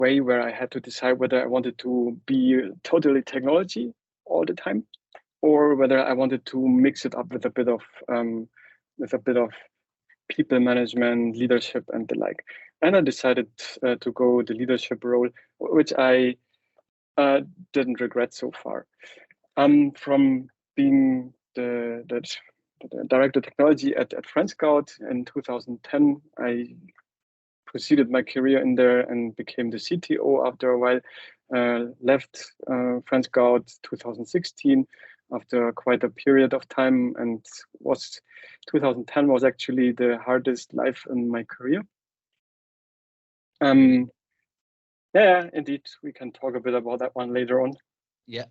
way where I had to decide whether I wanted to be totally technology all the time, or whether I wanted to mix it up with a bit of people management, leadership, and the like. And I decided to go the leadership role, which I didn't regret so far. From being the director of technology at FriendScout in 2010, I proceeded my career in there and became the CTO after a while. Left FriendScout 2016 after quite a period of time, and 2010 was actually the hardest life in my career. Yeah, indeed, we can talk a bit about that one later on. Yeah.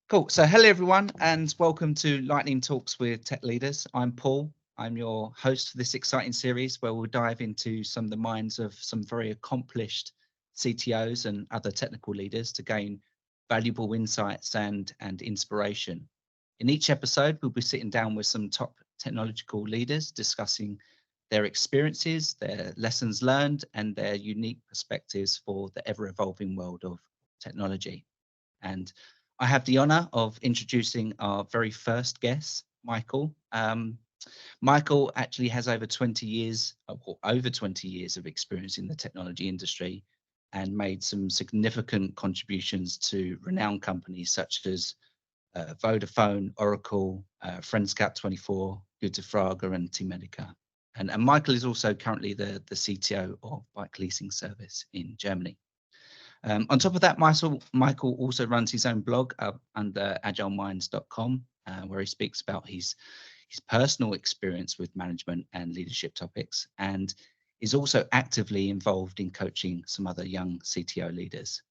Cool. So hello, everyone, and welcome to Lightning Talks with Tech Leaders. I'm Paul. I'm your host for this exciting series where we'll dive into some of the minds of some very accomplished CTOs and other technical leaders to gain valuable insights and inspiration. In each episode, we'll be sitting down with some top technological leaders discussing their experiences, their lessons learned, and their unique perspectives for the ever-evolving world of technology. And I have the honor of introducing our very first guest, Michael. Michael actually has over 20 years of experience in the technology industry and made some significant contributions to renowned companies such as Vodafone, Oracle, FriendScout24, Gutefrage and Temedica. And Michael is also currently the CTO of Bikeleasing Service in Germany. On top of that, Michael also runs his own blog under agileminds.com, where he speaks about his personal experience with management and leadership topics, and is also actively involved in coaching some other young CTO leaders.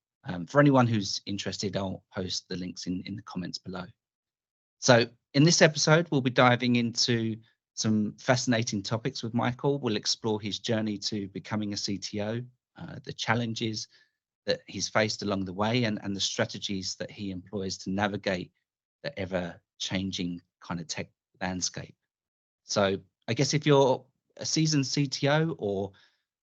For anyone who's interested, I'll post the links in the comments below. So in this episode, we'll be diving into some fascinating topics with Michael. We'll explore his journey to becoming a CTO, the challenges that he's faced along the way, and the strategies that he employs to navigate the ever-changing kind of tech landscape. So I guess if you're a seasoned CTO or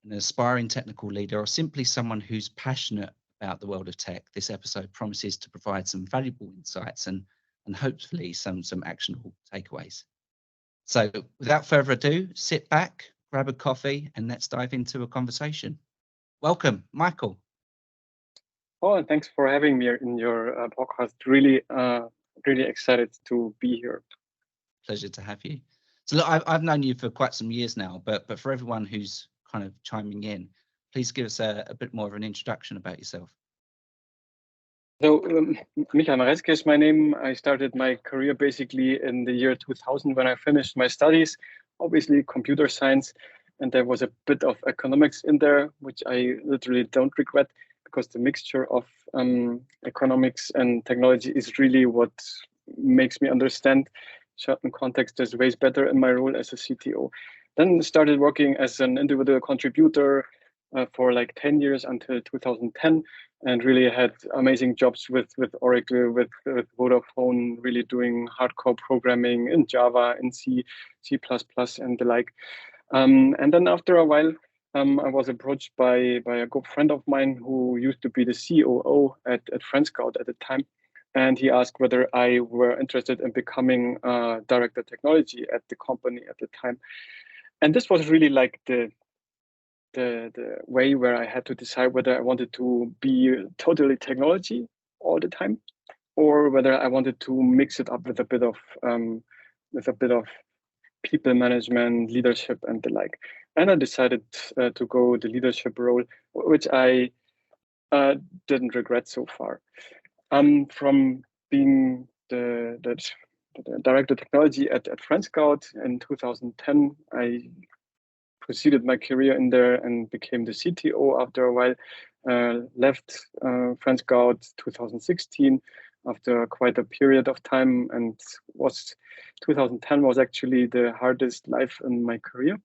an aspiring technical leader, or simply someone who's passionate about the world of tech, this episode promises to provide some valuable insights and hopefully some actionable takeaways. So without further ado, sit back, grab a coffee, and let's dive into a conversation. Welcome, Michael. Oh, and thanks for having me in your podcast. Really excited to be here. Pleasure to have you. So look, I've known you for quite some years now, but for everyone who's kind of chiming in, please give us a bit more of an introduction about yourself. So Maretzke is my name. I started my career basically in the year 2000 when I finished my studies, obviously computer science, and there was a bit of economics in there, which I literally don't regret, because the mixture of economics and technology is really what makes me understand certain contexts ways better in my role as a CTO. Then started working as an individual contributor for like 10 years until 2010, and really had amazing jobs with Oracle, with Vodafone, really doing hardcore programming in Java, in C++, and the like. And then after a while, I was approached by a good friend of mine who used to be the COO at FriendScout at the time. And he asked whether I were interested in becoming director of technology at the company at the time. And this was really like the way where I had to decide whether I wanted to be totally technology all the time, or whether I wanted to mix it up with a bit of people management, leadership, and the like. And I decided to go the leadership role, which I didn't regret so far. From being the director of technology at FriendScout in 2010, I proceeded my career in there and became the CTO after a while. Left FriendScout 2016 after quite a period of time, and 2010 was actually the hardest life in my career.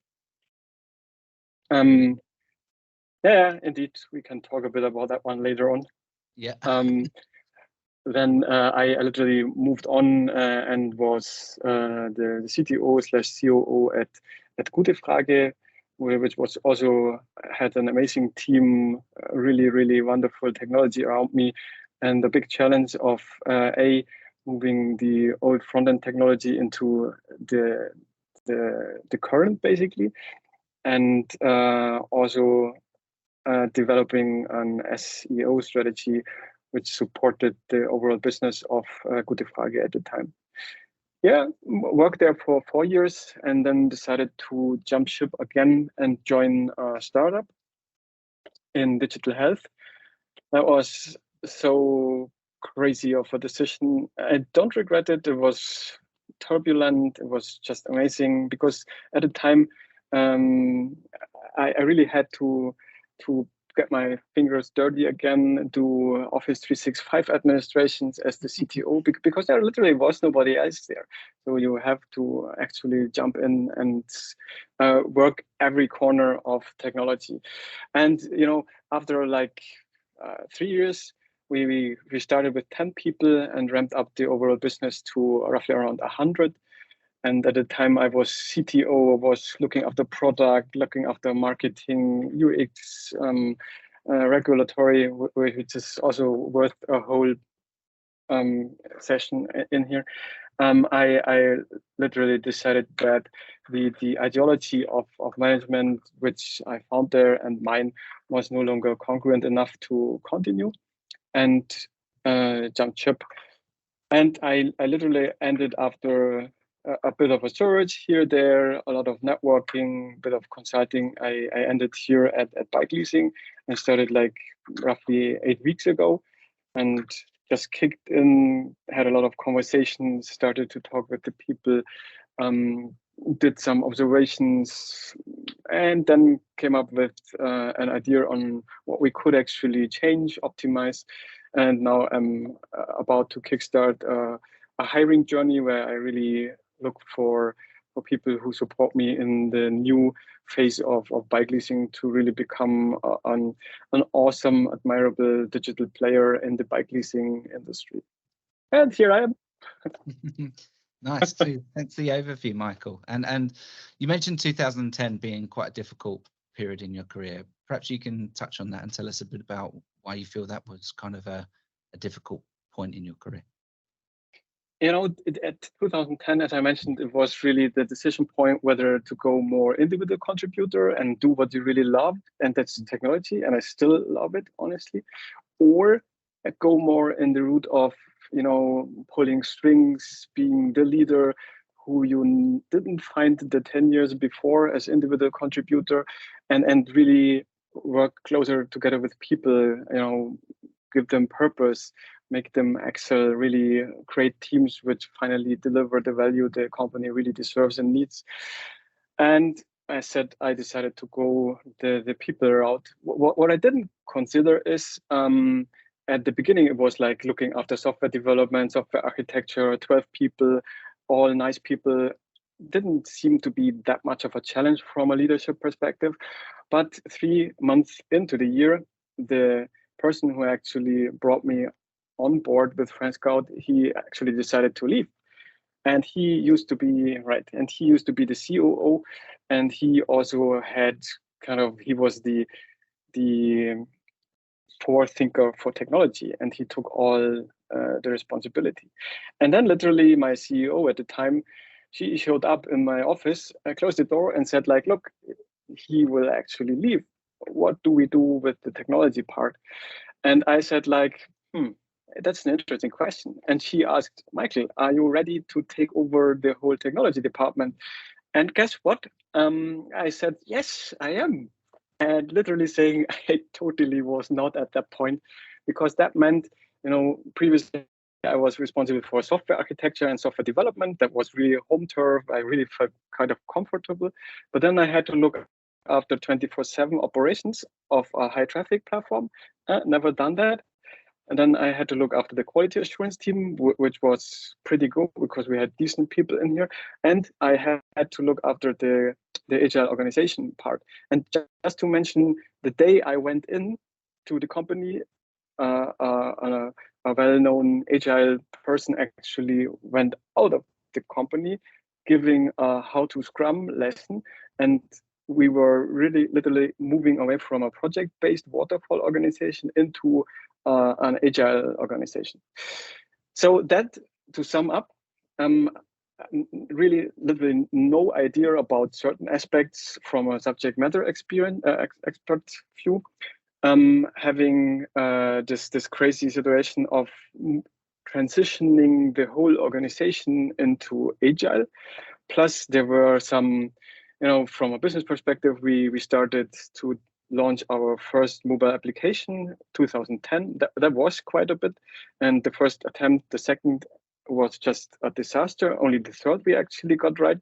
Yeah, indeed, we can talk a bit about that one later on. Yeah. Then I literally moved on and was the CTO/COO at Gutefrage, which was also had an amazing team, really wonderful technology around me, and the big challenge of moving the old front-end technology into the current basically, and also developing an SEO strategy which supported the overall business of Gutefrage at the time. Yeah, worked there for 4 years and then decided to jump ship again and join a startup in digital health. That was so crazy of a decision. I don't regret it. It was turbulent. It was just amazing because at the time I really had to get my fingers dirty again, do Office 365 administrations as the CTO because there literally was nobody else there. So you have to actually jump in and work every corner of technology. And after like 3 years, we started with 10 people and ramped up the overall business to roughly around 100. And at the time I was CTO, was looking after product, looking after marketing, UX, regulatory, which is also worth a whole session in here. I literally decided that the ideology of management, which I found there and mine, was no longer congruent enough to continue and jumped ship. And I literally ended after a bit of a search here, there, a lot of networking, bit of consulting. I ended here at Bikeleasing and started like roughly 8 weeks ago and just kicked in, had a lot of conversations, started to talk with the people, did some observations, and then came up with an idea on what we could actually change, optimize. And now I'm about to kickstart a hiring journey where I really look for people who support me in the new phase of bike leasing to really become an awesome, admirable digital player in the bike leasing industry. And here I am. Nice. Thanks for the overview, Michael. And you mentioned 2010 being quite a difficult period in your career. Perhaps you can touch on that and tell us a bit about why you feel that was kind of a difficult point in your career. At 2010, as I mentioned, it was really the decision point whether to go more individual contributor and do what you really love, and that's technology, and I still love it, honestly, or go more in the route of, pulling strings, being the leader who you didn't find the 10 years before as individual contributor, and really work closer together with people, give them purpose, make them excel, really create teams which finally deliver the value the company really deserves and needs. And I decided to go the people route. What I didn't consider is at the beginning, it was like looking after software development, software architecture, 12 people, all nice people. Didn't seem to be that much of a challenge from a leadership perspective. But 3 months into the year, the person who actually brought me on board with FriendScout, he actually decided to leave. And he used to be the COO, and he also had he was the forethinker for technology, and he took all the responsibility. And then literally my CEO at the time, she showed up in my office, closed the door and said like, look, he will actually leave. What do we do with the technology part? And I said like, that's an interesting question. And she asked, Michael, are you ready to take over the whole technology department? And guess what? I said, yes, I am. And literally saying I totally was not at that point, because that meant, previously I was responsible for software architecture and software development. That was really home turf. I really felt kind of comfortable. But then I had to look after 24/7 operations of a high traffic platform. Never done that. And then I had to look after the quality assurance team, which was pretty good because we had decent people in here. And I had to look after the agile organization part. And just to mention, the day I went in to the company, a well-known agile person actually went out of the company giving a how to Scrum lesson. And we were really literally moving away from a project-based waterfall organization into an agile organization. So that, to sum up, really literally no idea about certain aspects from a subject matter experience expert view. Having this crazy situation of transitioning the whole organization into agile. Plus, there were some, from a business perspective, we started to launch our first mobile application 2010. That was quite a bit. And the first attempt, the second was just a disaster. Only the third we actually got right.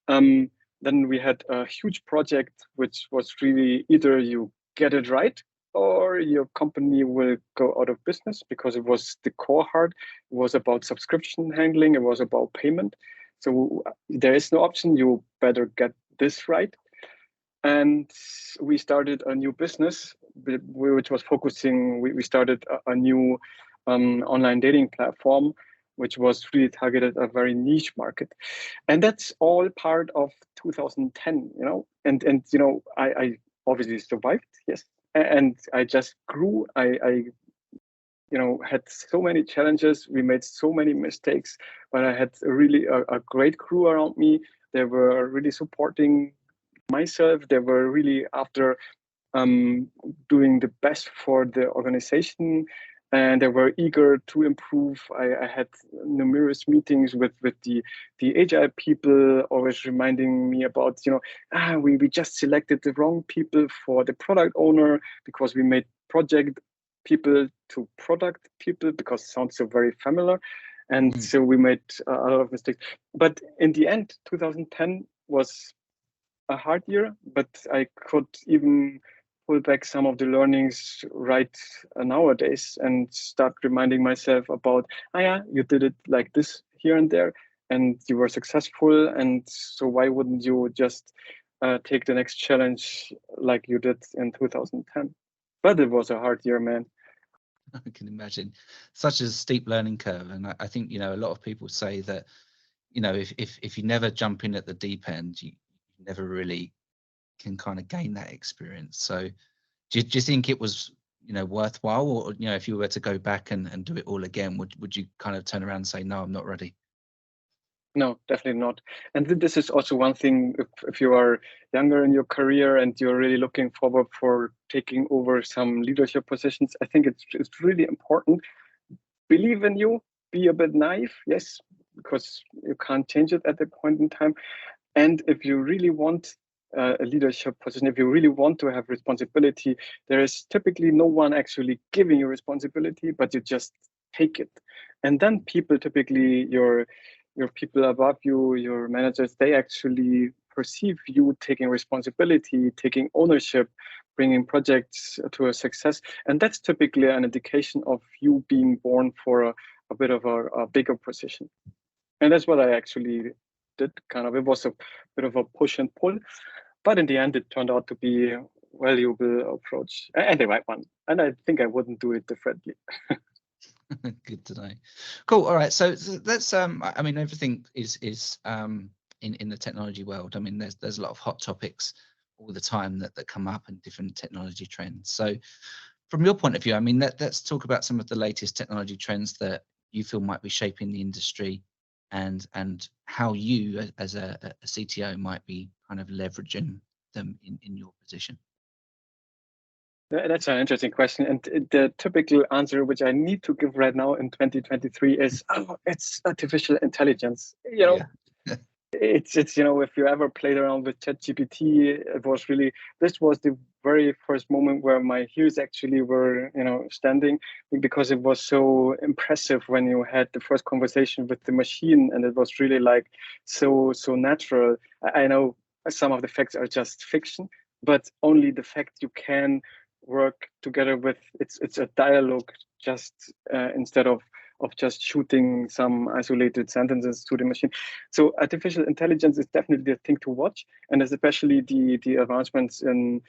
Then we had a huge project, which was really either you get it right or your company will go out of business, because it was the core heart. It was about subscription handling. It was about payment. So there is no option. You better get this right. And we started a new business, which was focusing, we started a new online dating platform, which was really targeted a very niche market. And that's all part of 2010, and I obviously survived, yes. And I just grew. I had so many challenges. We made so many mistakes, but I had really a great crew around me. They were really supporting myself. They were really after doing the best for the organization, and they were eager to improve. I had numerous meetings with the agile people, always reminding me about, we just selected the wrong people for the product owner because we made project people to product people, because it sounds so very familiar. And so we made a lot of mistakes. But in the end, 2010 was a hard year, but I could even pull back some of the learnings right nowadays and start reminding myself about, you did it like this here and there, and you were successful. And so why wouldn't you just take the next challenge like you did in 2010? But it was a hard year, man. I can imagine. Such a steep learning curve. And I think, a lot of people say that, if you never jump in at the deep end, you never really can kind of gain that experience. So do you think it was, worthwhile, or, if you were to go back and do it all again, would you kind of turn around and say, no, I'm not ready? No, definitely not. And this is also one thing, if you are younger in your career and you're really looking forward for taking over some leadership positions, I think it's really important. Believe in you, be a bit naive, yes, because you can't change it at the point in time. And if you really want a leadership position, if you really want to have responsibility, there is typically no one actually giving you responsibility, but you just take it. And then people, typically your people above you, your managers, they actually perceive you taking responsibility, taking ownership, bringing projects to a success. And that's typically an indication of you being born for a bit of a bigger position. And that's what I actually did. It was a bit of a push and pull, but in the end, it turned out to be a valuable approach and the right one. And I think I wouldn't do it differently. Good to know. Cool. All right. So let's. I mean, everything is in the technology world. I mean, there's a lot of hot topics all the time that come up and different technology trends. So, from your point of view, I mean, let's talk about some of the latest technology trends that you feel might be shaping the industry, and how you as a CTO might be kind of leveraging them in your position. That's an interesting question. And the typical answer, which I need to give right now in 2023, is, it's artificial intelligence. It's if you ever played around with ChatGPT, this was the very first moment where my ears actually were, standing, because it was so impressive when you had the first conversation with the machine, and it was really like so natural. I know some of the facts are just fiction, but only the fact you can work together with, it's a dialogue, just instead of just shooting some isolated sentences to the machine. So artificial intelligence is definitely a thing to watch, and especially the advancements in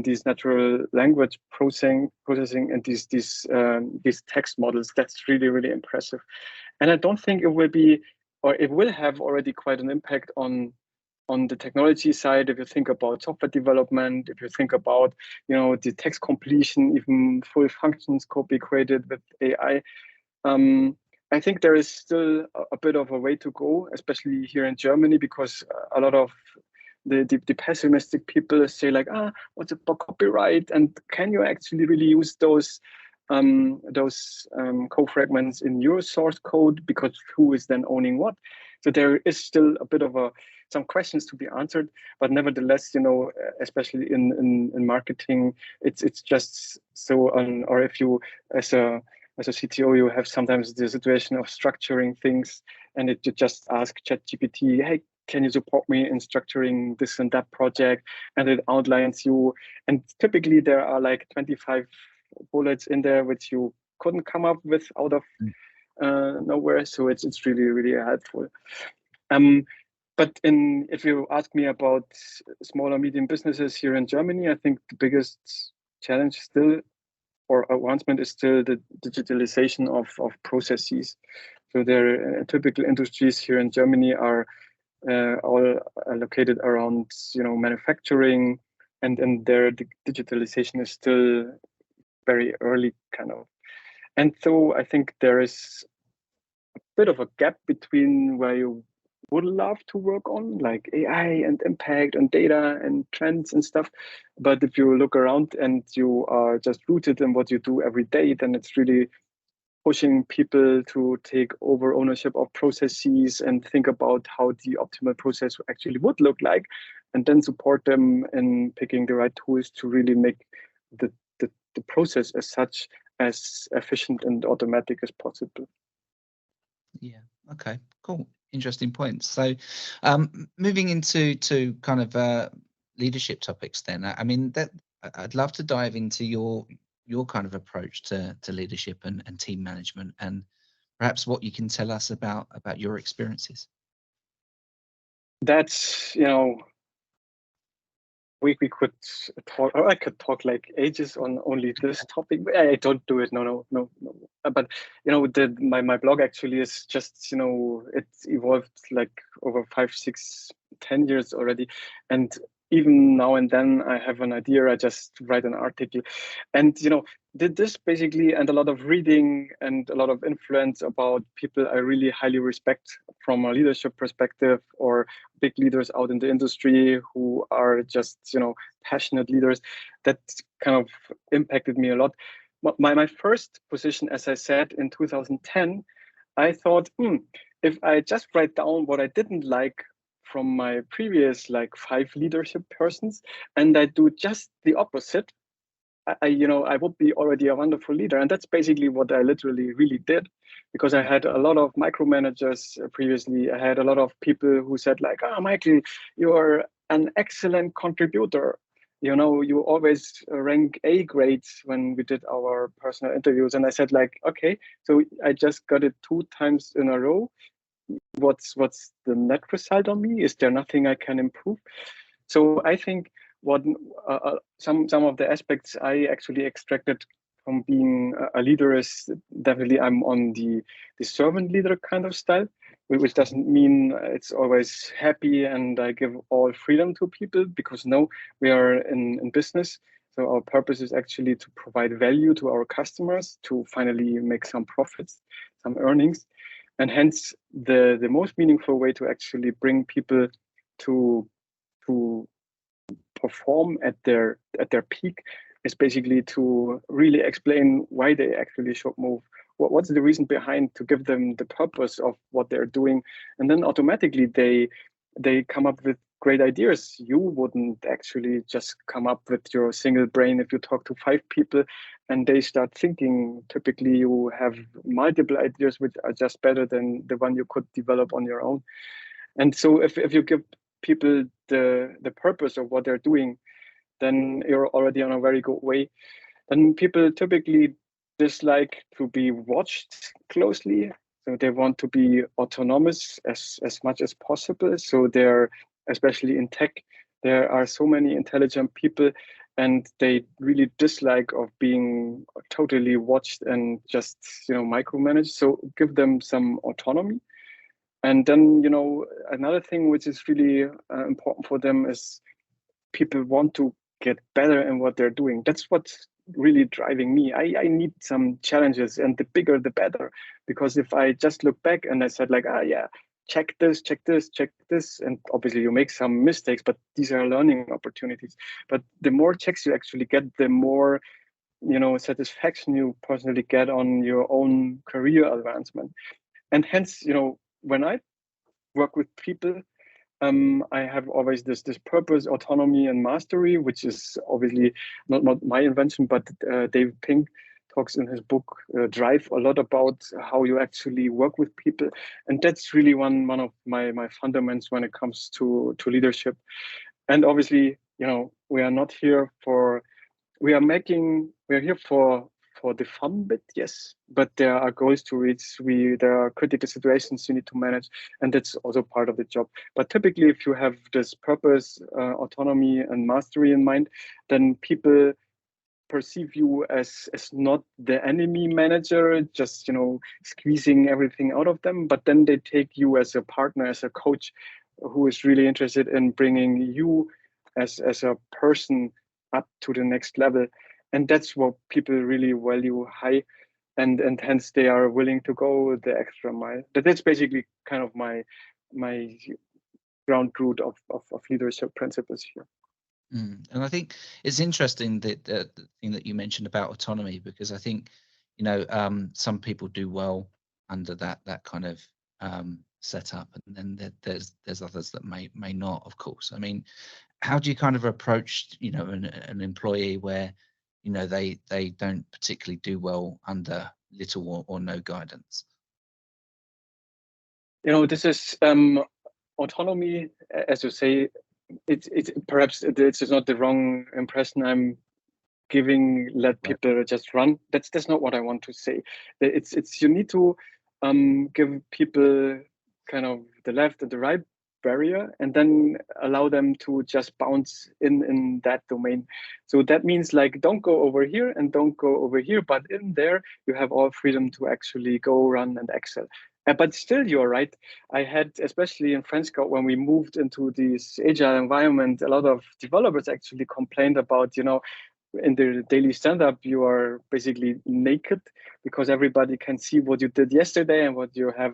these natural language processing and these text models. That's really impressive. And I don't think it will be, or it will have already quite an impact on the technology side. If you think about software development, if you think about, the text completion, even full functions could be created with AI. I think there is still a bit of a way to go, especially here in Germany, because a lot of the pessimistic people say like, what's about copyright, and can you actually really use those code fragments in your source code, because who is then owning what? So there is still a bit of some questions to be answered, but nevertheless, especially in marketing, it's just so or if you as a CTO, you have sometimes the situation of structuring things, and you just ask ChatGPT, hey, can you support me in structuring this and that project? And it outlines you. And typically there are like 25 bullets in there which you couldn't come up with out of nowhere. So it's really helpful. But if you ask me about small or medium businesses here in Germany, I think the biggest challenge still, or advancement, is still the digitalization of processes. So their typical industries here in Germany are all located around manufacturing, and their digitalization is still very early kind of. And so I think there is a bit of a gap between where you would love to work on, like AI and impact and data and trends and stuff. But if you look around and you are just rooted in what you do every day, then it's really pushing people to take over ownership of processes and think about how the optimal process actually would look like, and then support them in picking the right tools to really make the process as such as efficient and automatic as possible. Yeah. Okay. Cool. Interesting points. So, moving into kind of leadership topics, then. I mean, that I'd love to dive into your kind of approach to leadership and team management, and perhaps what you can tell us about your experiences. That's, we could talk, or I could talk like ages on only this topic. I don't do it. No. But my blog actually is just, it's evolved like over 5, 6, 10 years already, and even now and then I have an idea, I just write an article, and did this basically, and a lot of reading and a lot of influence about people I really highly respect from a leadership perspective, or big leaders out in the industry who are just passionate leaders. That kind of impacted me a lot. My first position, as I said, in 2010, I thought, if I just write down what I didn't like from my previous 5 leadership persons, and I do just the opposite, I would be already a wonderful leader. And that's basically what I literally really did, because I had a lot of micromanagers previously. I had a lot of people who said like, Michael, you're an excellent contributor. You always rank A grades when we did our personal interviews. And I said like, okay, so I just got it 2 times in a row. What's the net result on me? Is there nothing I can improve? So I think what some of the aspects I actually extracted from being a leader is definitely I'm on the servant leader kind of style, which doesn't mean it's always happy and I give all freedom to people, because no, we are in business. So our purpose is actually to provide value to our customers, to finally make some profits, some earnings. And hence the most meaningful way to actually bring people to perform at their peak is basically to really explain why they actually should move. What's the reason behind, to give them the purpose of what they're doing, and then automatically they come up with great ideas. You wouldn't actually just come up with your single brain if you talk to 5 people and they start thinking. Typically you have multiple ideas which are just better than the one you could develop on your own. And so if you give people the purpose of what they're doing, then you're already on a very good way. then people typically dislike to be watched closely. So they want to be autonomous as much as possible. So they're, especially in tech, there are so many intelligent people and they really dislike of being totally watched and just, micromanaged. So give them some autonomy. And then, another thing which is really important for them is people want to get better in what they're doing. That's what's really driving me. I need some challenges, and the bigger the better. Because if I just look back and I said like, yeah, check this, check this, check this, and obviously you make some mistakes, but these are learning opportunities. But the more checks you actually get, the more satisfaction you personally get on your own career advancement. And hence, when I work with people, I have always this purpose, autonomy, and mastery, which is obviously not my invention, but David Pink talks in his book Drive a lot about how you actually work with people, and that's really one of my fundamentals when it comes to leadership. And obviously, we are not here for we are here for the fun bit, yes, but there are goals to reach. There are critical situations you need to manage, and that's also part of the job. But typically, if you have this purpose, autonomy, and mastery in mind, then people perceive you as not the enemy manager, just squeezing everything out of them, but then they take you as a partner, as a coach, who is really interested in bringing you as a person up to the next level. And that's what people really value high, and hence they are willing to go the extra mile. That's basically kind of my ground root of leadership principles here. And I think it's interesting that the thing that you mentioned about autonomy, because I think some people do well under that kind of setup, and then there's others that may not, of course. I mean, how do you kind of approach an employee where they don't particularly do well under little or no guidance? This is autonomy, as you say. It's perhaps this is not the wrong impression I'm giving. Let people just run. That's not what I want to say. It's you need to give people kind of the left and the right barrier, and then allow them to just bounce in that domain. So that means like, don't go over here and don't go over here, but in there you have all freedom to actually go run and excel. But still, you're right. I had, especially in French Scout, when we moved into this agile environment, a lot of developers actually complained about, in the daily stand-up, you are basically naked because everybody can see what you did yesterday and what you have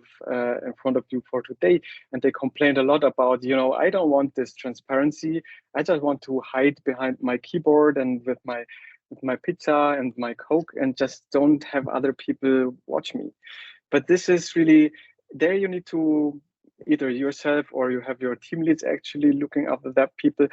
in front of you for today. And they complained a lot about, I don't want this transparency. I just want to hide behind my keyboard and with my pizza and my Coke, and just don't have other people watch me. But this is really, there you need to, either yourself or you have your team leads actually looking after that people.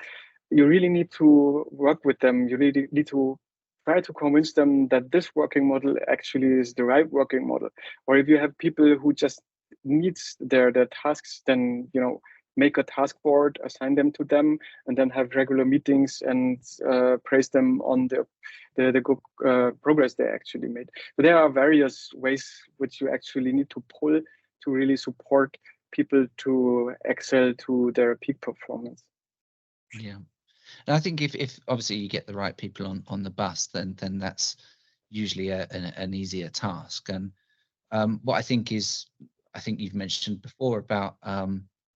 You really need to work with them. You really need to try to convince them that this working model actually is the right working model. Or if you have people who just needs their tasks, then make a task board, assign them to them, and then have regular meetings and praise them on the good progress they actually made. But there are various ways which you actually need to pull to really support people to excel to their peak performance. Yeah. And I think if obviously you get the right people on the bus, then that's usually an easier task. And what I think you've mentioned before about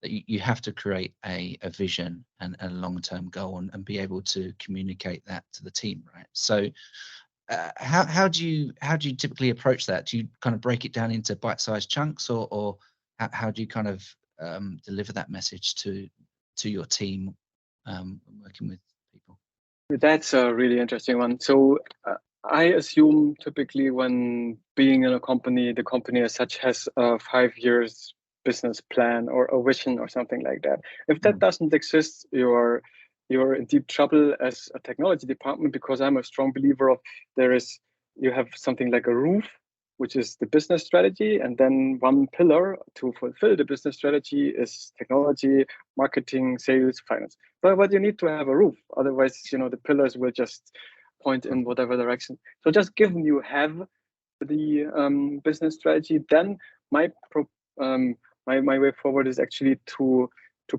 that you have to create a vision and a long-term goal and be able to communicate that to the team, right? So how do you typically approach that? Do you kind of break it down into bite-sized chunks, or how do you kind of deliver that message to your team working with people? That's a really interesting one. So I assume typically when being in a company, the company as such has a 5 years business plan or a vision or something like that. If that doesn't exist, you're in deep trouble as a technology department, because I'm a strong believer of you have something like a roof, which is the business strategy, and then one pillar to fulfill the business strategy is technology, marketing, sales, finance. But you need to have a roof, otherwise the pillars will just point in whatever direction. So just given you have the business strategy, then my my way forward is actually to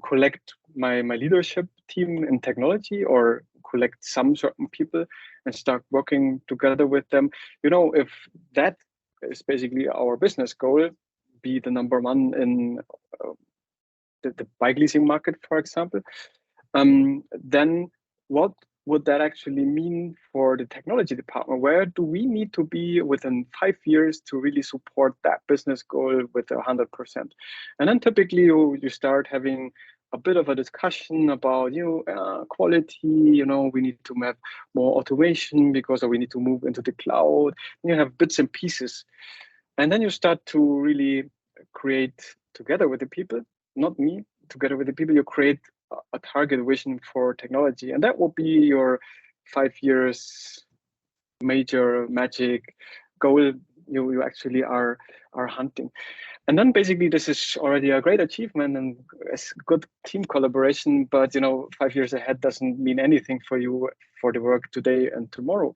collect my leadership team in technology, or collect some certain people and start working together with them. You know, if that is basically our business goal, be the number one in the bike leasing market, for example, then what would that actually mean for the technology department? Where do we need to be within 5 years to really support that business goal with 100%? And then typically you start having a bit of a discussion about quality. We need to have more automation because we need to move into the cloud. You have bits and pieces, and then you start to really create together with the people, not me, together with the people, you create a target vision for technology, and that will be your 5 years major magic goal you actually are hunting. And then basically this is already a great achievement and a good team collaboration, but 5 years ahead doesn't mean anything for you for the work today and tomorrow.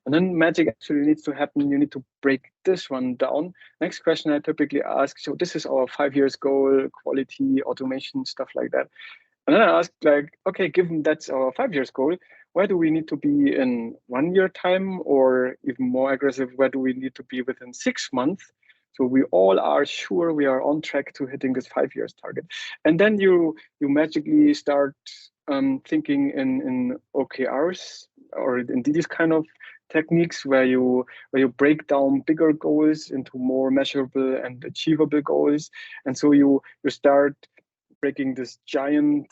And then magic actually needs to happen. You need to break this one down. Next question I typically ask, so this is our 5 years goal, quality, automation, stuff like that. And then I ask, like, okay, given that's our 5 years goal, where do we need to be in 1 year time, or even more aggressive, where do we need to be within 6 months? So we all are sure we are on track to hitting this 5 years target. And then you magically start thinking in OKRs, or in these kind of techniques where you break down bigger goals into more measurable and achievable goals. And so you start breaking this giant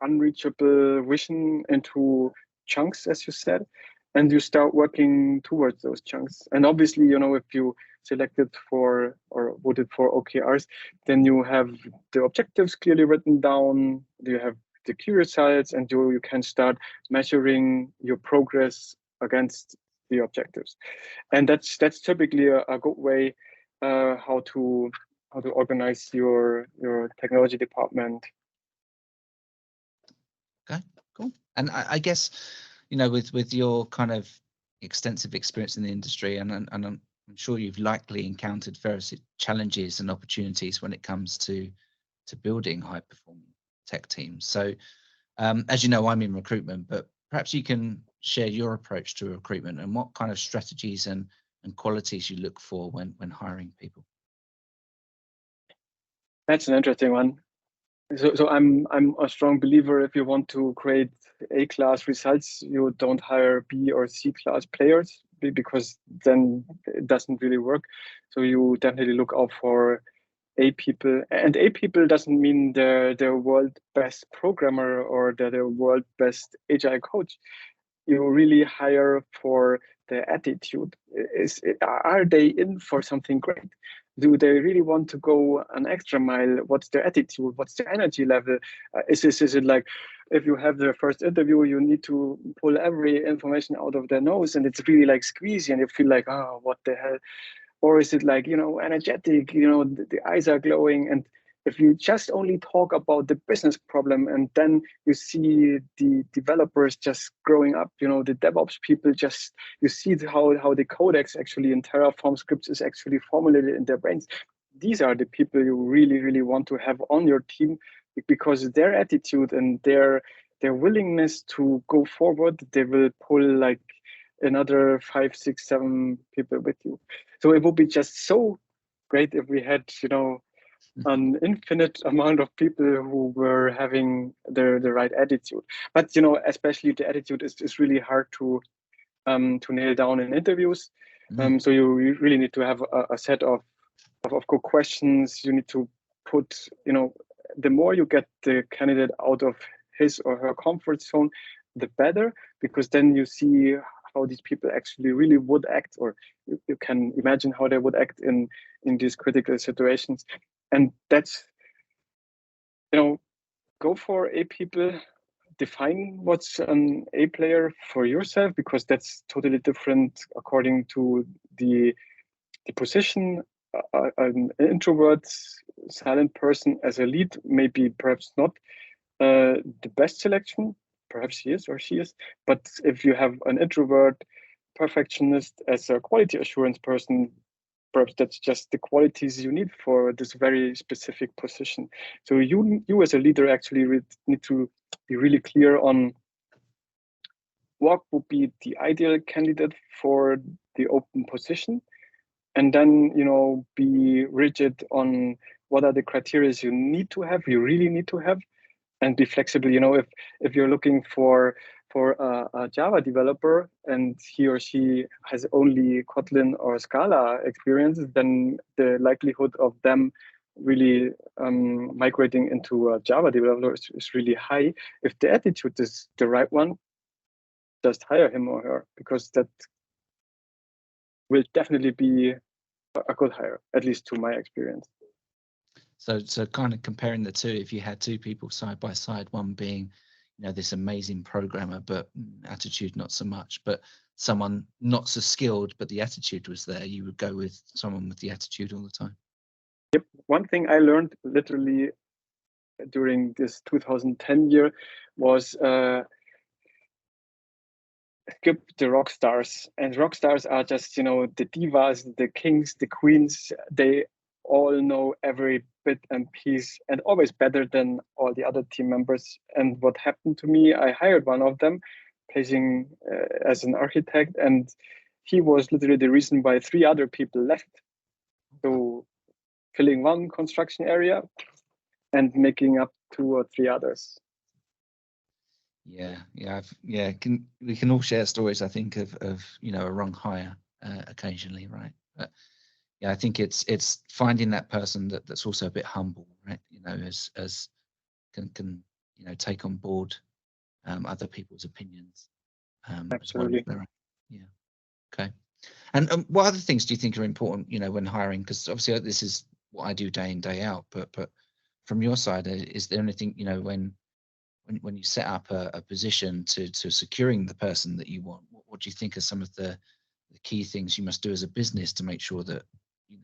unreachable vision into chunks, as you said, and you start working towards those chunks. And obviously, if you selected for or voted for OKRs, then you have the objectives clearly written down, you have the key results, and you can start measuring your progress against the objectives. And that's typically a good way how to organize your technology department. Okay, cool. And I guess, with your kind of extensive experience in the industry, and I'm sure you've likely encountered various challenges and opportunities when it comes to building high performing tech teams. So as you know, I'm in recruitment, but perhaps you can share your approach to recruitment and what kind of strategies and qualities you look for when hiring people. That's an interesting one. So I'm a strong believer, if you want to create A-class results, you don't hire B or C-class players, because then it doesn't really work. So you definitely look out for A people. And A people doesn't mean they're world best programmer or they're the world best agile coach. You really hire for their attitude. Are they in for something great? Do they really want to go an extra mile? What's their attitude? What's their energy level? Is it like, if you have their first interview, you need to pull every information out of their nose and it's really like squeezy and you feel like, oh, what the hell? Or is it like, energetic, the eyes are glowing? And if you just only talk about the business problem and then you see the developers just growing up, the DevOps people, just you see how the codex actually in Terraform scripts is actually formulated in their brains. These are the people you really, really want to have on your team, because their attitude and their willingness to go forward, they will pull like another 5, 6, 7 people with you. So it would be just so great if we had, an infinite amount of people who were having the right attitude. But especially the attitude is really hard to nail down in interviews. So you really need to have a set of good questions. You need to put, the more you get the candidate out of his or her comfort zone, the better, because then you see how these people actually really would act, or you can imagine how they would act in these critical situations. And that's, go for A people, define what's an A player for yourself, because that's totally different according to the position. An introvert, silent person as a lead, maybe perhaps not the best selection. perhaps he is or she is. But if you have an introvert perfectionist as a quality assurance person, perhaps that's just the qualities you need for this very specific position. So you as a leader actually need to be really clear on what would be the ideal candidate for the open position, and then be rigid on what are the criteria you really need to have, and be flexible. If you're looking for a Java developer and he or she has only Kotlin or Scala experience, then the likelihood of them really migrating into a Java developer is really high. If the attitude is the right one, just hire him or her, because that will definitely be a good hire, at least to my experience. So kind of comparing the two, if you had two people side by side, one being, this amazing programmer, but attitude not so much, but someone not so skilled, but the attitude was there, you would go with someone with the attitude all the time. Yep. One thing I learned literally during this 2010 year was skip the rock stars. And rock stars are just, the divas, the kings, the queens. They all know every bit and piece, and always better than all the other team members. And what happened to me, I hired one of them, placing as an architect, and he was literally the reason why 3 other people left. So filling one construction area and making up 2 or 3 others. We can all share stories, I think, of a wrong hire occasionally, right? But I think it's finding that person that's also a bit humble, right? As can take on board other people's opinions. Absolutely. Well. Yeah. Okay. And what other things do you think are important, when hiring? Because obviously this is what I do day in, day out. But from your side, is there anything, when you set up a position to securing the person that you want, what do you think are some of the key things you must do as a business to make sure that you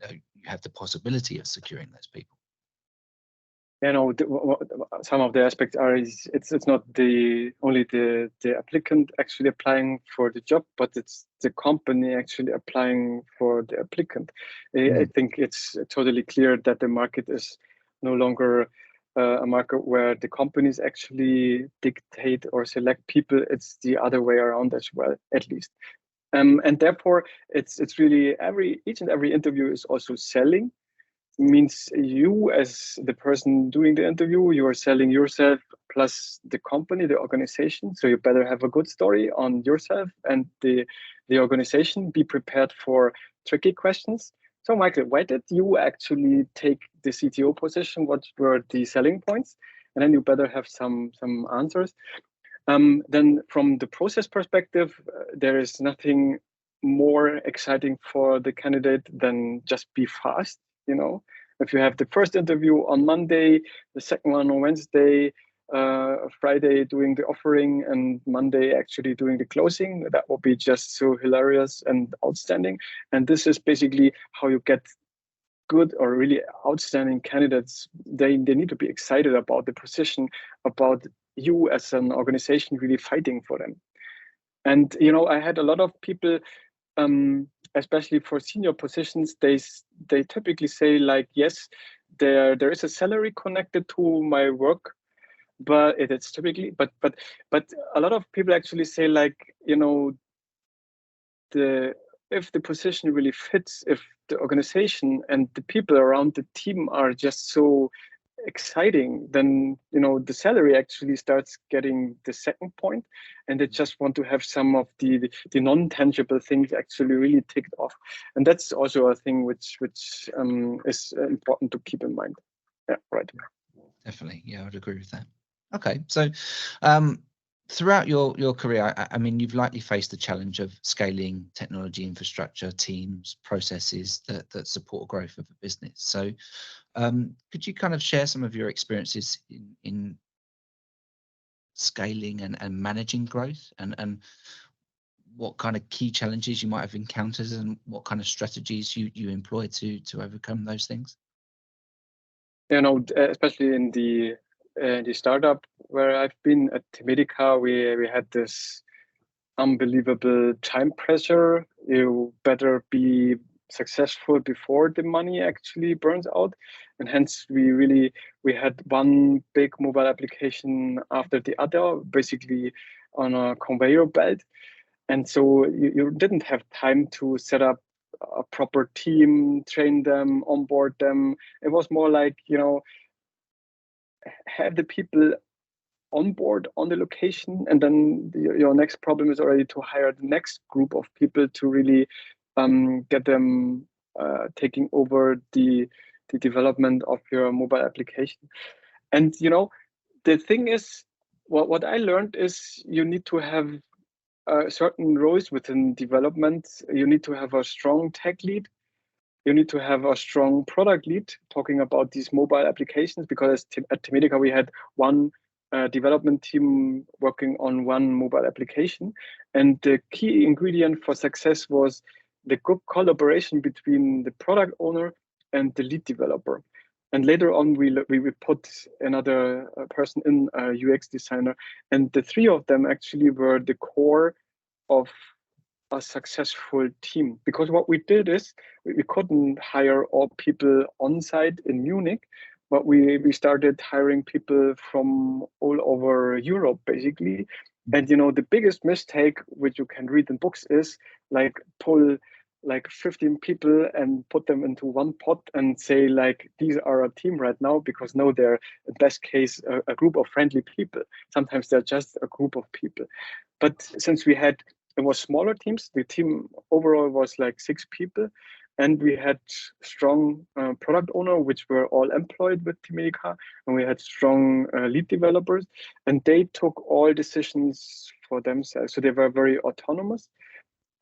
have the possibility of securing those people? Some of the aspects are it's not only the applicant actually applying for the job, but it's the company actually applying for the applicant. I think it's totally clear that the market is no longer a market where the companies actually dictate or select people. It's the other way around as well, at least. And therefore, it's really each and every interview is also selling. Means you as the person doing the interview, you are selling yourself plus the company, the organization. So you better have a good story on yourself and the organization. Be prepared for tricky questions. So Michael, why did you actually take the CTO position? What were the selling points? And then you better have some answers. Then from the process perspective, there is nothing more exciting for the candidate than just be fast. If you have the first interview on Monday, the second one on Wednesday, Friday doing the offering, and Monday actually doing the closing, that will be just so hilarious and outstanding. And this is basically how you get good or really outstanding candidates. They need to be excited about the position, about you as an organization really fighting for them. And I had a lot of people, especially for senior positions, they typically say like, yes, there is a salary connected to my work, but it's typically, but a lot of people actually say like, if the position really fits, if the organization and the people around the team are just so exciting, then the salary actually starts getting the second point, and they just want to have some of the non-tangible things actually really ticked off. And that's also a thing which is important to keep in mind. Yeah, right. Definitely. Yeah, I would agree with that. Okay, so throughout your career, I mean, you've likely faced the challenge of scaling technology infrastructure, teams, processes that support growth of a business. So could you kind of share some of your experiences in scaling and managing growth, and what kind of key challenges you might have encountered, and what kind of strategies you employ to overcome those things? Especially in the the startup where I've been at Temedica, we had this unbelievable time pressure. You better be successful before the money actually burns out, and hence we had one big mobile application after the other, basically on a conveyor belt. And so you didn't have time to set up a proper team, train them, onboard them. It was more like, have the people on board on the location, and then your next problem is already to hire the next group of people to really get them taking over the development of your mobile application. And the thing is, what I learned is you need to have certain roles within development. You need to have a strong tech lead. You need to have a strong product lead talking about these mobile applications, because at Temedica we had one development team working on one mobile application. And the key ingredient for success was the good collaboration between the product owner and the lead developer. And later on, we put another person in, a UX designer, and the three of them actually were the core of a successful team. Because what we did is we couldn't hire all people on site in Munich, but we started hiring people from all over Europe, basically. And the biggest mistake which you can read in books is like pull like 15 people and put them into one pot and say like these are a team right now, because no, they're in best case a group of friendly people. Sometimes they're just a group of people. But since it was smaller teams, the team overall was like 6 people, and we had strong product owner, which were all employed with Temedica, and we had strong lead developers, and they took all decisions for themselves. So they were very autonomous.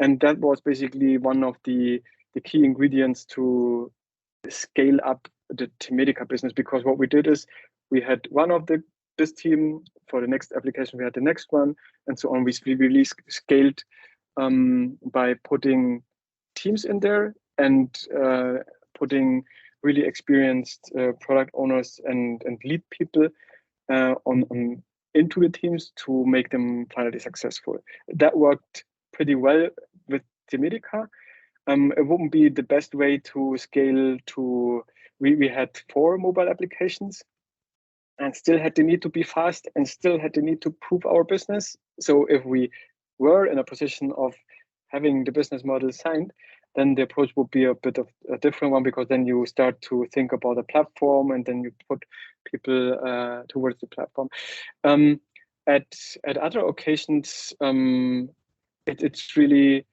And that was basically one of the key ingredients to scale up the Temedica business, because what we did is we had one of this team, for the next application we had the next one, and so on. We really scaled by putting teams in there and putting really experienced product owners and lead people on into the teams to make them finally successful. That worked pretty well with Temedica. It wouldn't be the best way to scale to. We had 4 mobile applications, and still had the need to be fast, and still had the need to prove our business. So if we were in a position of having the business model signed, then the approach would be a bit of a different one, because then you start to think about a platform, and then you put people towards the platform. At other occasions, it's really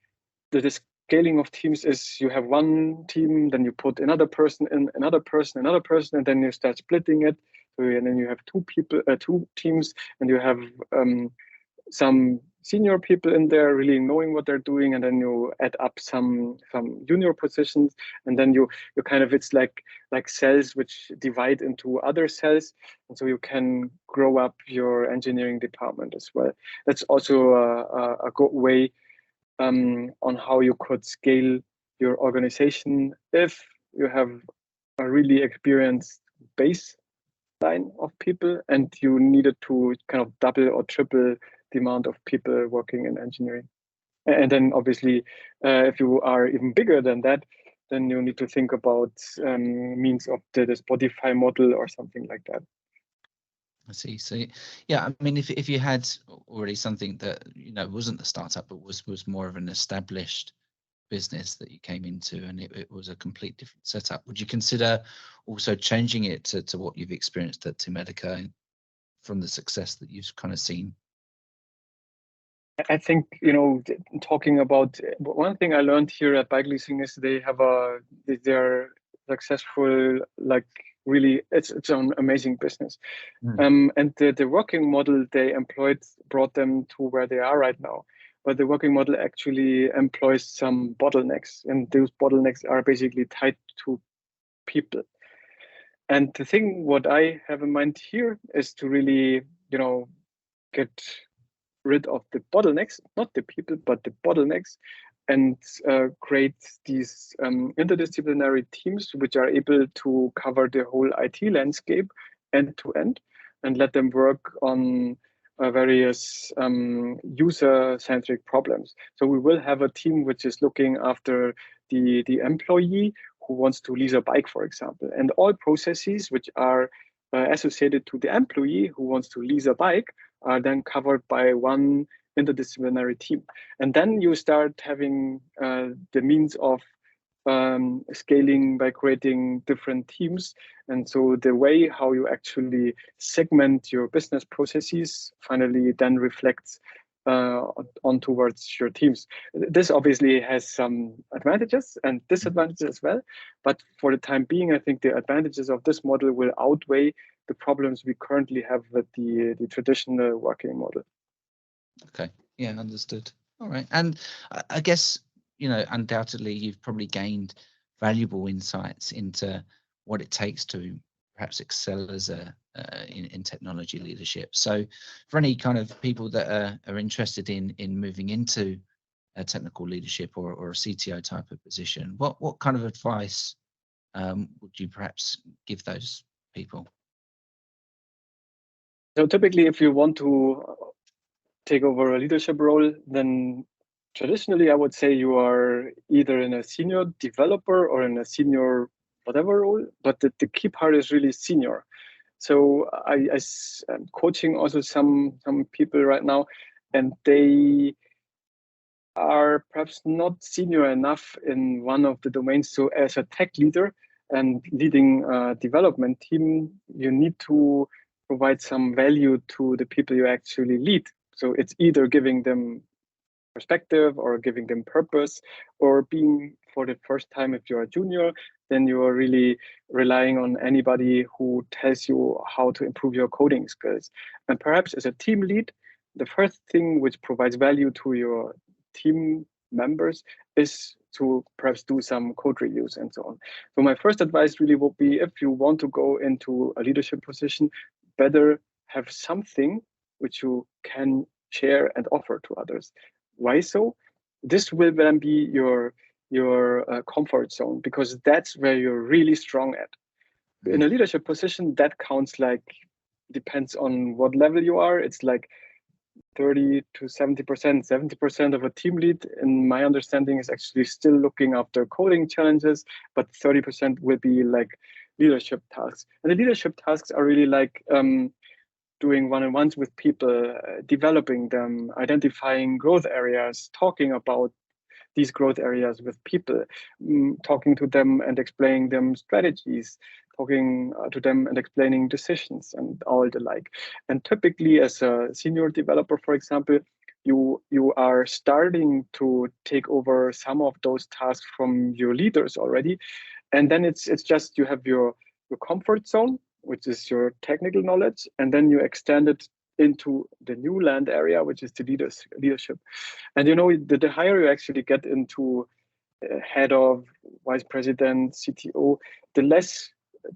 the scaling of teams is you have one team, then you put another person in, another person, and then you start splitting it. So, and then you have 2 people, 2 teams, and you have some senior people in there really knowing what they're doing, and then you add up some junior positions, and then you kind of, it's like cells which divide into other cells, and so you can grow up your engineering department as well. That's also a good way on how you could scale your organization if you have a really experienced baseline of people and you needed to kind of double or triple the amount of people working in engineering. And then obviously, if you are even bigger than that, then you need to think about means of the Spotify model or something like that. I see. So yeah, I mean, if you had already something that wasn't a startup, but was more of an established business that you came into, and it was a complete different setup, would you consider also changing it to what you've experienced at Temedica from the success that you've kind of seen? I think, talking about one thing I learned here at Bikeleasing is they're successful, like really, it's an amazing business. And the working model they employed brought them to where they are right now. But the working model actually employs some bottlenecks, and those bottlenecks are basically tied to people. And the thing what I have in mind here is to really, get rid of the bottlenecks, not the people, but the bottlenecks, and create these interdisciplinary teams which are able to cover the whole IT landscape end to end. and let them work on various user-centric problems. So we will have a team which is looking after the employee who wants to lease a bike, for example, and all processes which are associated to the employee who wants to lease a bike are then covered by one interdisciplinary team. And then you start having the means of scaling by creating different teams. And so the way how you actually segment your business processes finally then reflects on towards your teams. This obviously has some advantages and disadvantages as well, but for the time being, I think the advantages of this model will outweigh the problems we currently have with the traditional working model. Okay, yeah, understood. All right, and I guess, you know, undoubtedly you've probably gained valuable insights into what it takes to perhaps excel as in technology leadership. So for any kind of people that are interested in moving into a technical leadership or a CTO type of position, what kind of advice would you perhaps give those people? So typically, if you want to take over a leadership role, then traditionally I would say you are either in a senior developer or in a senior whatever role, but the key part is really senior. So I'm coaching also some people right now, and they are perhaps not senior enough in one of the domains. So as a tech leader and leading a development team, you need to provide some value to the people you actually lead. So it's either giving them perspective or giving them purpose, or being, for the first time, if you're a junior, then you are really relying on anybody who tells you how to improve your coding skills. And perhaps as a team lead, the first thing which provides value to your team members is to perhaps do some code reviews and so on. So my first advice really would be, if you want to go into a leadership position, better have something which you can share and offer to others. Why so? This will then be your comfort zone, because that's where you're really strong at. In a leadership position, that counts, like, depends on what level you are. It's like 30 to 70%. 70% of a team lead, in my understanding, is actually still looking after coding challenges, but 30% will be like leadership tasks. And the leadership tasks are really like doing one-on-ones with people, developing them, identifying growth areas, talking about these growth areas with people, talking to them and explaining them strategies, talking to them and explaining decisions and all the like. And typically, as a senior developer, for example, you are starting to take over some of those tasks from your leaders already. And then it's just, you have your comfort zone, which is your technical knowledge, and then you extend it into the new land area, which is the leadership. And you know, the higher you actually get into head of, vice president, CTO, the less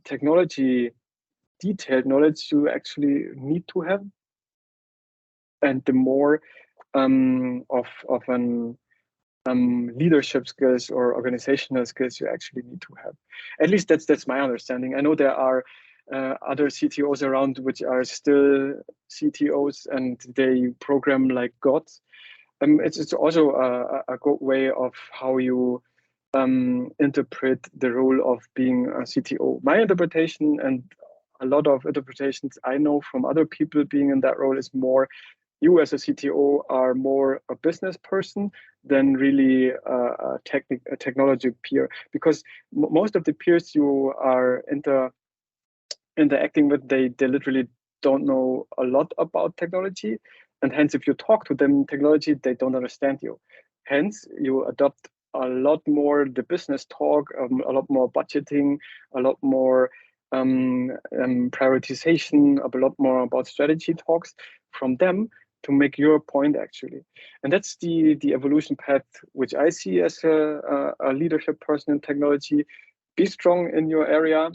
technology detailed knowledge you actually need to have, and the more of an leadership skills or organizational skills you actually need to have. At least that's my understanding. I know there are other CTOs around which are still CTOs and they program like gods. It's also a good way of how you interpret the role of being a CTO. My interpretation, and a lot of interpretations I know from other people being in that role, is more, you as a CTO are more a business person than really a technology peer, because most of the peers you are interacting with, they literally don't know a lot about technology, and hence if you talk to them in technology, they don't understand you. Hence you adopt a lot more the business talk, a lot more budgeting, a lot more prioritization, a lot more about strategy talks from them to make your point actually. And that's the evolution path which I see as a leadership person in technology. Be strong in your area,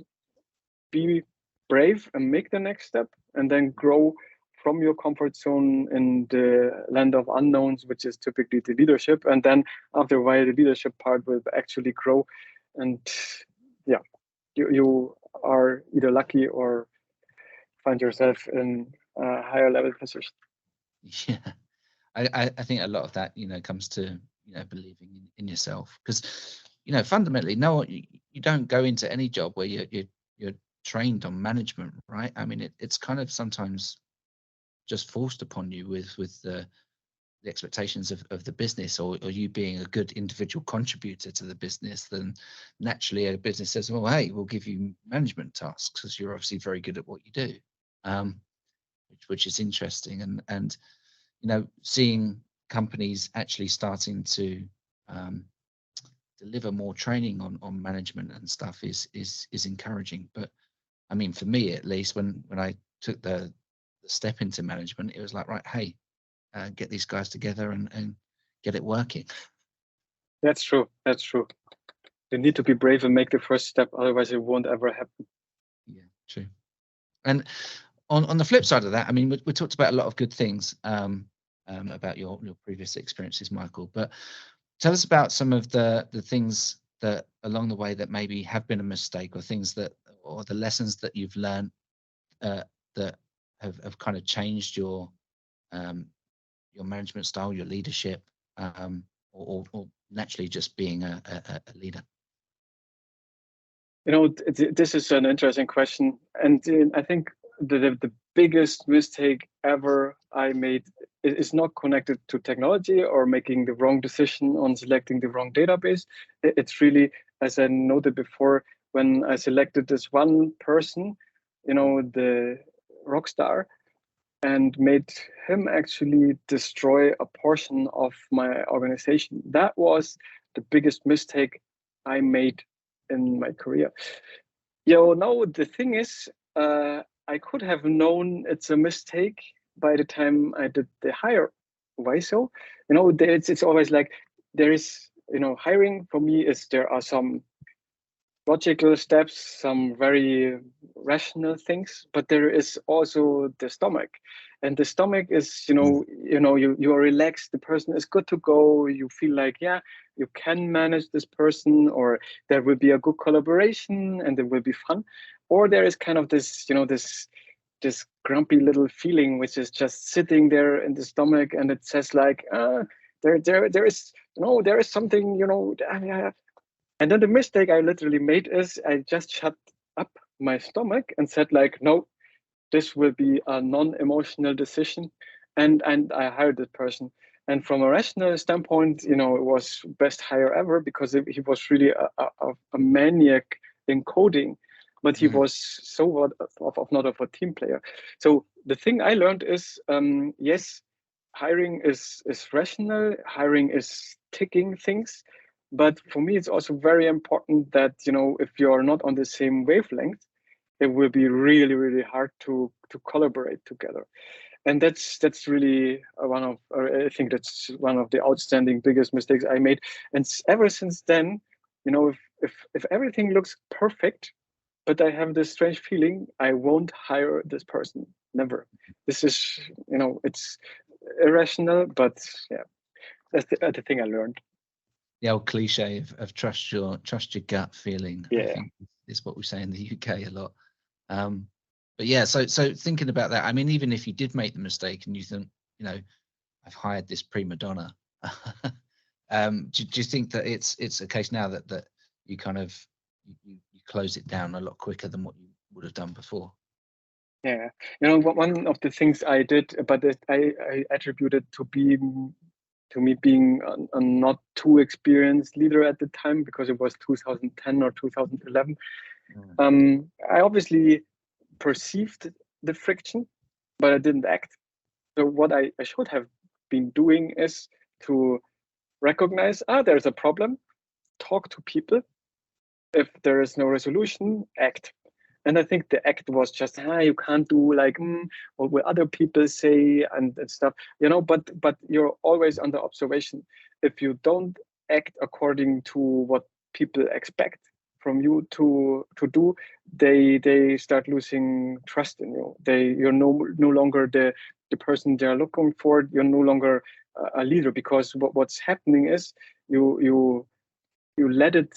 be brave and make the next step, and then grow from your comfort zone in the land of unknowns, which is typically the leadership. And then after a while, the leadership part will actually grow. And yeah, you are either lucky or find yourself in a higher level position. Yeah, I think a lot of that, comes to, believing in yourself, because, fundamentally, no, you don't go into any job where you're trained on management, right? I mean, it's kind of sometimes just forced upon you with the expectations of the business, or you being a good individual contributor to the business. Then naturally a business says, well, hey, we'll give you management tasks because you're obviously very good at what you do, which is interesting. And seeing companies actually starting to deliver more training on management and stuff is encouraging. But I mean, for me at least, when I took the step into management, it was like, right, hey, get these guys together and get it working. That's true. That's true. You need to be brave and make the first step, otherwise it won't ever happen. Yeah, true. And on the flip side of that, I mean, we talked about a lot of good things about your previous experiences, Michael, but tell us about some of the things that along the way that maybe have been a mistake, or things that, or the lessons that you've learned that have kind of changed your management style, your leadership, or naturally just being a leader. This is an interesting question, and I think the biggest mistake ever I made is not connected to technology or making the wrong decision on selecting the wrong database. It's really, as I noted before, when I selected this one person, the rock star, and made him actually destroy a portion of my organization. That was the biggest mistake I made in my career. Now the thing is, I could have known it's a mistake by the time I did the hire. Why so? It's always like there is, hiring for me is there are some logical steps, some very rational things, but there is also the stomach, and the stomach is, you are relaxed. The person is good to go. You feel like, yeah, you can manage this person, or there will be a good collaboration and it will be fun. Or there is kind of this, this grumpy little feeling which is just sitting there in the stomach, and it says like, there is something. And then the mistake I literally made is I just shut up my stomach and said like, no, this will be a non-emotional decision. And I hired this person. And from a rational standpoint, it was best hire ever, because he was really a maniac in coding, but he was so not of a team player. So the thing I learned is, yes, hiring is rational, hiring is ticking things. But for me, it's also very important that, if you're not on the same wavelength, it will be really, really hard to collaborate together. And that's really I think that's one of the outstanding biggest mistakes I made. And ever since then, if everything looks perfect, but I have this strange feeling, I won't hire this person. Never. This is, it's irrational, but yeah, that's the thing I learned. The old cliche of trust your gut feeling. Yeah. I think is what we say in the UK a lot. But yeah, so thinking about that, I mean, even if you did make the mistake and you think, I've hired this prima donna, do you think that it's a case now that you kind of you close it down a lot quicker than what you would have done before? Yeah, one of the things I did, but I attributed to me being a not too experienced leader at the time, because it was 2010 or 2011. I obviously perceived the friction, but I didn't act. So what I should have been doing is to recognize, there's a problem, talk to people. If there is no resolution, act. And I think the act was just, you can't do like, what will other people say and stuff, but you're always under observation. If you don't act according to what people expect from you to do, they start losing trust in you. You're no longer the person they're looking for. You're no longer a leader, because what's happening is you let it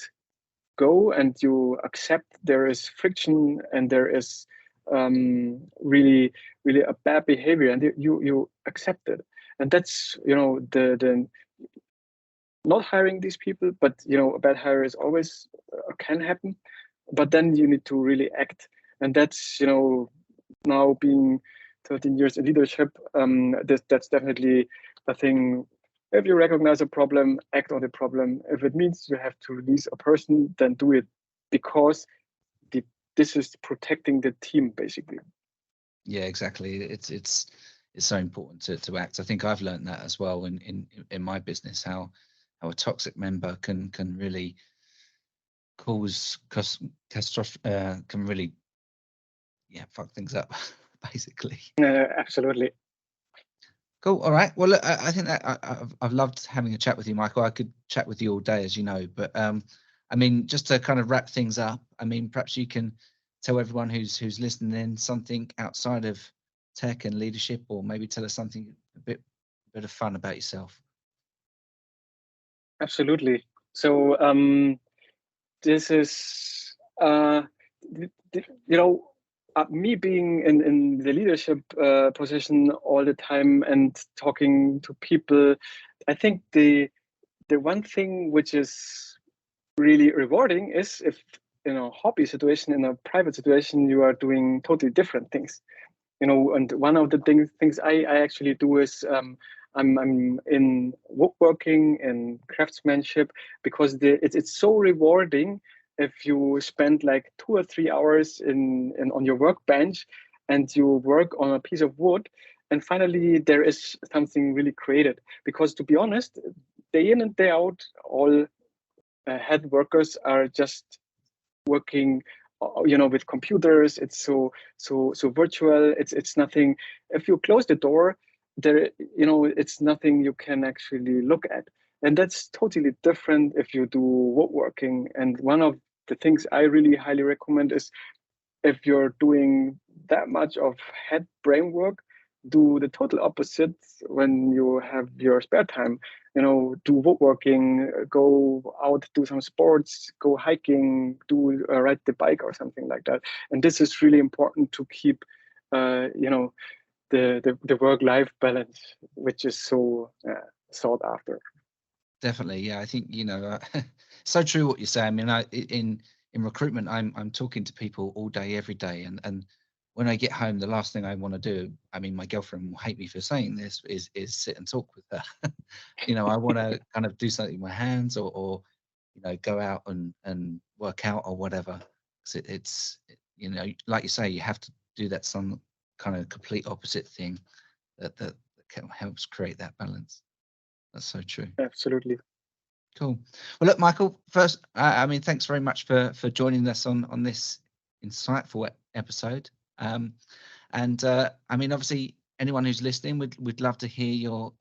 go, and you accept there is friction and there is really a bad behavior, and you accept it. And that's, the not hiring these people, but a bad hire is always can happen, but then you need to really act. And that's, now being 13 years in leadership, that's definitely a thing. If you recognize a problem, act on the problem. If it means you have to release a person, then do it, because this is protecting the team, basically. Yeah, exactly. It's so important to act. I think I've learned that as well in my business, how a toxic member can really cause can really fuck things up basically. Absolutely. Cool. All right. Well, look, I think that I've loved having a chat with you, Michael. I could chat with you all day, as you know, but I mean, just to kind of wrap things up, I mean, perhaps you can tell everyone who's listening in something outside of tech and leadership, or maybe tell us something a bit of fun about yourself. Absolutely. So this is me being in the leadership position all the time and talking to people. I think the one thing which is really rewarding is if in a hobby situation, in a private situation, you are doing totally different things. And one of the things I actually do is I'm in woodworking and craftsmanship, because it's so rewarding if you spend like 2 or 3 hours on your workbench and you work on a piece of wood, and finally there is something really created. Because to be honest, day in and day out, all head workers are just working with computers. It's so virtual. It's nothing. If you close the door, there it's nothing you can actually look at. And that's totally different if you do woodworking. And one of the things I really highly recommend is, if you're doing that much of head brain work, do the total opposite when you have your spare time. Do woodworking, go out, do some sports, go hiking, ride the bike or something like that. And this is really important to keep, the work-life balance, which is so sought after. Definitely, yeah. I think so true what you say. I mean, in recruitment, I'm talking to people all day, every day, and when I get home, the last thing I want to do, I mean, my girlfriend will hate me for saying this, is sit and talk with her. I want to kind of do something with my hands, or go out and work out or whatever. So it's like you say, you have to do that some kind of complete opposite thing that helps create that balance. That's so true. Absolutely. Cool. Well, look, Michael, first, I mean, thanks very much for joining us on this insightful episode. I mean, obviously, anyone who's listening would love to hear your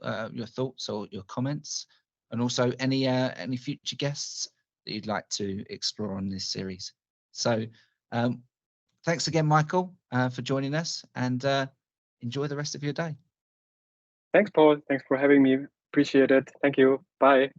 thoughts or your comments, and also any future guests that you'd like to explore on this series. So, thanks again, Michael, for joining us, and enjoy the rest of your day. Thanks, Paul. Thanks for having me. Appreciate it. Thank you. Bye.